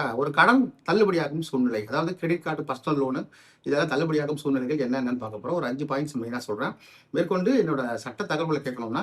பார்த்தீங்கன்னாக்கா, ஒரு கடன் தள்ளுபடியாகும் சூழ்நிலை. அதாவது கிரெடிட் கார்டு, பர்சனல் லோனு இதெல்லாம் தள்ளுபடியாகும் சூழ்நிலைகள் என்னென்னன்னு பார்க்க போறோம். ஒரு 5 பாயிண்ட்ஸ் மெயினா சொல்றேன். மேற்கொண்டு என்னோட சட்ட தகவல்கள கேட்கணும்னா,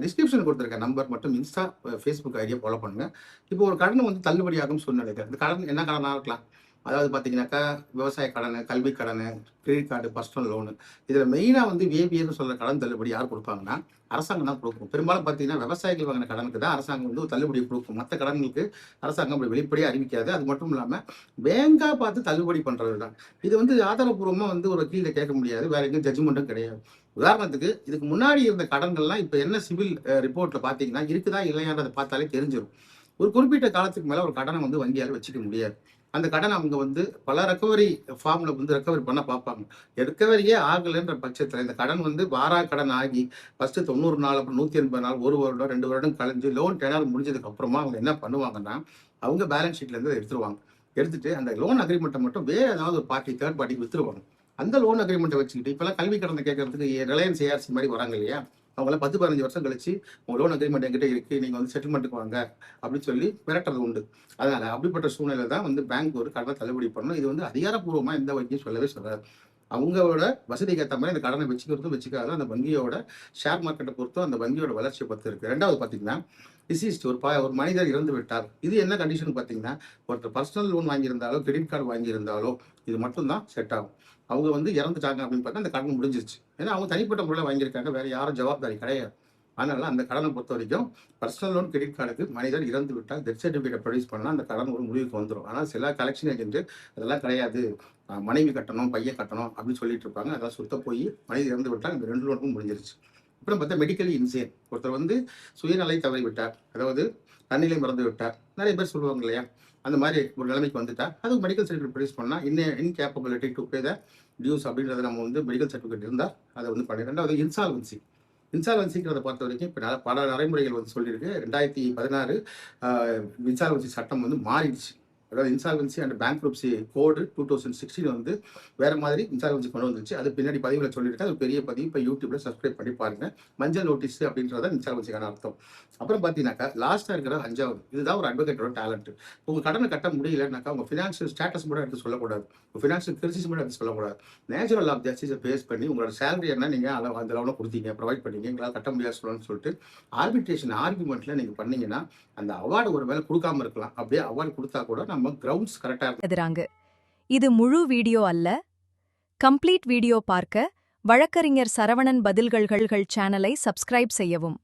டிஸ்கிரிப்ஷன் குடுத்துருக்க நம்பர் மற்றும் இன்ஸ்டா, Facebook ஐடிய ஃபாலோ பண்ணுங்க. இப்போ ஒரு கடன் வந்து தள்ளுபடியாகும் சூழ்நிலைகள். இந்த கடன் என்ன கடனா இருக்கலாம்? அதாவது பார்த்தீங்கன்னாக்கா, விவசாய கடனு, கல்வி கடனு, கிரெடிட் கார்டு, பர்சனல் லோனு. இதில மெயினா வந்து ஏபிஎன்னு சொல்ற கடன் தள்ளுபடி யார் குடுப்பாங்கன்னா, அரசாங்கம் தான் குடுக்கும். பெரும்பாலும் பார்த்தீங்கன்னா, விவசாயிகள் வாங்கின கடனுக்கு தான் அரசாங்கம் வந்து ஒரு தள்ளுபடி குடுக்கும். மத்த கடன்களுக்கு அரசாங்கம் அப்படி வெளிப்படையா அறிவிக்காது. அது மட்டும் இல்லாம, பேங்கா பார்த்து தள்ளுபடி பண்றது தான். இது வந்து ஆதாரப்பூர்வமா வந்து ஒரு வக்கீல்ட்ட கேட்க முடியாது. வேற எங்கேயும் ஜட்ஜ்மென்ட்டும் கிடையாது. உதாரணத்துக்கு, இதுக்கு முன்னாடி இருந்த கடன்கள்லாம் இப்ப என்ன சிவில் ரிப்போர்ட்ல பார்த்தீங்கன்னா, இருக்குதா இல்லையான்றத பார்த்தாலே தெரிஞ்சிரும். ஒரு குறிப்பிட்ட காலத்துக்கு மேல ஒரு கடன வந்து வங்கியால வச்சுக்க முடியாது. அந்த கடன அவங்க வந்து பல ரெக்கவரி ஃபார்ம்ல வந்து ரெக்கவரி பண்ண பார்ப்பாங்க. ரெக்கவரியே ஆகலன்ற பட்சத்தில இந்த கடன் வந்து வாரா கடன் ஆகி ஃபர்ஸ்ட்டு 90 நாள், அப்புறம் 180 நாள், 1 வருடம், 2 வருடம் கழிஞ்சு லோன் டென்யூர் முடிஞ்சதுக்கு அப்புறமா அவங்க என்ன பண்ணுவாங்கன்னா, அவங்க பேலன்ஸ் ஷீட்ல இருந்து எடுத்துருவாங்க. எடுத்துட்டு அந்த லோன் அக்ரீமெண்ட்ட மட்டும் வேற ஏதாவது ஒரு பார்ட்டி, தேர்ட் பார்ட்டிக்கு வித்துருவாங்க. அந்த லோன் அக்ரீமெண்ட்ட வச்சுக்கிட்டு இப்பலாம் கல்வி கடன கேட்கறதுக்கு ரிலையன்ஸ் ஏஆர்சி மாரி வராங்க இல்லையா? அவங்கலாம் 10, 15 வருஷம் கழிச்சு, உங்க லோன் அக்ரீமெண்ட் என்கிட்ட இருக்கு. நீங்க வந்து செட்டில்மென்ட்க்கு வாங்க அப்படின்னு சொல்லி மிரட்டுறது உண்டு. அதனால அப்படிப்பட்ட சூழ்நிலையில தான் வந்து பேங்க் ஒரு கடன தள்ளுபடி பண்ணணும். இது வந்து அதிகாரப்பூர்வமா எந்த வங்கியும் சொல்லவே சொல்லாது. அவங்களோட வசதிக்கு ஏத்த மாரி அந்த கடன வச்சுக்கிறதும், வச்சுக்காததும் அந்த வங்கியோட ஷேர் மார்க்கெட்ட பொறுத்தும், அந்த வங்கியோட வளர்ச்சிய பொறுத்து இருக்கு. 2வது பார்த்தீங்கன்னா, டிசீஸ்ட் ஒரு மனிதர் இறந்து விட்டார். இது என்ன கண்டிஷன் பார்த்தீங்கன்னா, ஒருத்தர் பர்சனல் லோன் வாங்கியிருந்தாலோ, கிரெடிட் கார்டு வாங்கியிருந்தாலோ, இது மட்டும் தான் செட் ஆகும். அவங்க வந்து இறந்துட்டாங்க அப்படின்னு பார்த்தா, அந்த கடன் முடிஞ்சிருச்சு. ஏன்னா, அவங்க தனிப்பட்ட முறையில வாங்கியிருக்காங்க. வேற யாரும் ஜவாப்தாரி கிடையாது. அதனால அந்த கடன பொறுத்தவரைக்கும், பர்சனல் லோன், கிரெடிட் கார்டுக்கு மனிதர் இறந்து விட்டால் டெத் சர்டிஃபிகேட்ட ப்ரொடியூஸ் பண்ணா அந்த கடன் ஒரு முடிவுக்கு வந்துரும். ஆனா சில கலெக்ஷன் ஏஜென்ட் அதெல்லாம் கிடையாது. மனைவி கட்டணும், பையன் கட்டணும் அப்படின்னு சொல்லிட்டு இருப்பாங்க. அதெல்லாம் சுத்த போயி மனிதர் இறந்து விட்டால் இந்த 2 லோனுக்கும் முடிஞ்சிருச்சு. அப்புறம் பார்த்தா மெடிக்கலி இன்சேன். ஒருத்தர் வந்து சுயநலை தவறி விட்டார். அதாவது தன்னிலை மறந்து விட்டார். நெறைய பேர் சொல்லுவாங்க இல்லையா? அந்த மாரி ஒரு நிலைமைக்கு வந்துட்டா, அதுக்கு மெடிக்கல் சர்டிஃபிகேட் ப்ரொடியூஸ் பண்ணா, இன்கேப்பபிலிட்டி டூ பே த டியூஸ் அப்படின்றத நம்ம வந்து மெடிக்கல் சர்டிஃபிகேட் இருந்தா, அத வந்து பண்ணி 2வது இன்சால்வன்சி. இன்சால்வன்சிங்கிறத பொறுத்தவரைக்கும் இப்ப பல நடைமுறைகள் வந்து சொல்லியிருக்கு. 2016 அ இன்சால்வன்சி சட்டம் வந்து மாறிடுச்சு. அதாவது இன்சால்வன்சி அண்ட் பேங்க்ரப்சி கோடு 2016 வந்து வேற மாதிரி இன்சால்வன்சி கொண்டு வந்துருச்சு. அது பின்னாடி பதிவுல சொல்லியிருக்கேன். அது பெரிய பதிவு. இப்ப YouTubeல சப்ஸ்கிரைப் பண்ணி பாருங்க. மஞ்சள் நோட்டீஸ் அப்படின்றத இன்சால்வன்சிக்கான அர்த்தம். அப்புறம் பார்த்தீங்கன்னாக்கா, லாஸ்ட்டா இருக்கிற 5வது. இதுதான் ஒரு அட்வொகேட்டோட டேலண்ட். உங்க கடன கட்ட முடியலன்னாக்கா, உங்க பினான்சியல் ஸ்டேட்டஸ் மட்டும் எடுத்து சொல்லக்கூடாது. உங்க பினான்சியல் கிரைசிஸ் மட்டும் எடுத்து சொல்லக்கூடாது. நேச்சுரல் ஆஃப் ஜஸ்டிஸ பேஸ் பண்ணி உங்களோட சேலரி என்ன நீங்க அந்த லெவல்ல குடுத்தீங்க, ப்ரொவைட் பண்ணீங்க. எங்களால கட்ட முடியாது சொல்லணும்னு சொல்லிட்டு ஆர்பிட்ரேஷன் ஆர்குமெண்ட்ல நீங்க பண்ணீங்கன்னா, அந்த அவார்ட் ஒரு வேளை குடுக்காம இருக்கலாம். அப்படியே அவார்ட் குடுத்தா கூட நம்ம கிரவுண்ட்ஸ் கரெக்ட்டா எதிராங்க. இது முழு வீடியோ அல்ல. கம்ப்ளீட் வீடியோ பார்க்க வழக்கறிஞர் சரவணன் பதில்கள்கள் சேனலை சப்ஸ்கிரைப் செய்யவும்.